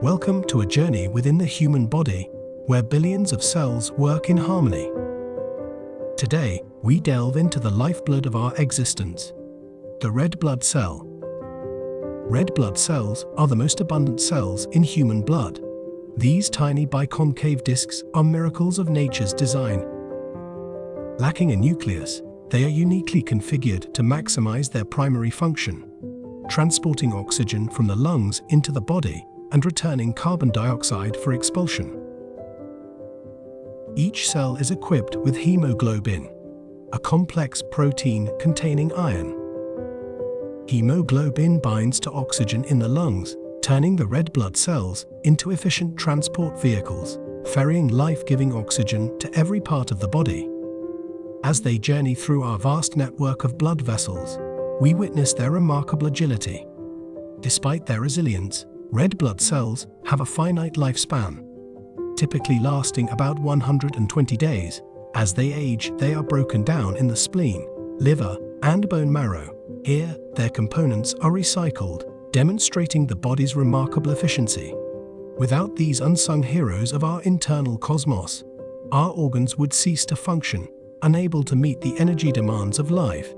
Welcome to a journey within the human body, where billions of cells work in harmony. Today, we delve into the lifeblood of our existence, the red blood cell. Red blood cells are the most abundant cells in human blood. These tiny biconcave discs are miracles of nature's design. Lacking a nucleus, they are uniquely configured to maximize their primary function, transporting oxygen from the lungs into the body and returning carbon dioxide for expulsion. Each cell is equipped with hemoglobin, a complex protein containing iron. Hemoglobin binds to oxygen in the lungs, turning the red blood cells into efficient transport vehicles, ferrying life-giving oxygen to every part of the body. As they journey through our vast network of blood vessels, we witness their remarkable agility. Despite their resilience, red blood cells have a finite lifespan, typically lasting about 120 days. As they age, they are broken down in the spleen, liver, and bone marrow. Here, their components are recycled, demonstrating the body's remarkable efficiency. Without these unsung heroes of our internal cosmos, our organs would cease to function, unable to meet the energy demands of life.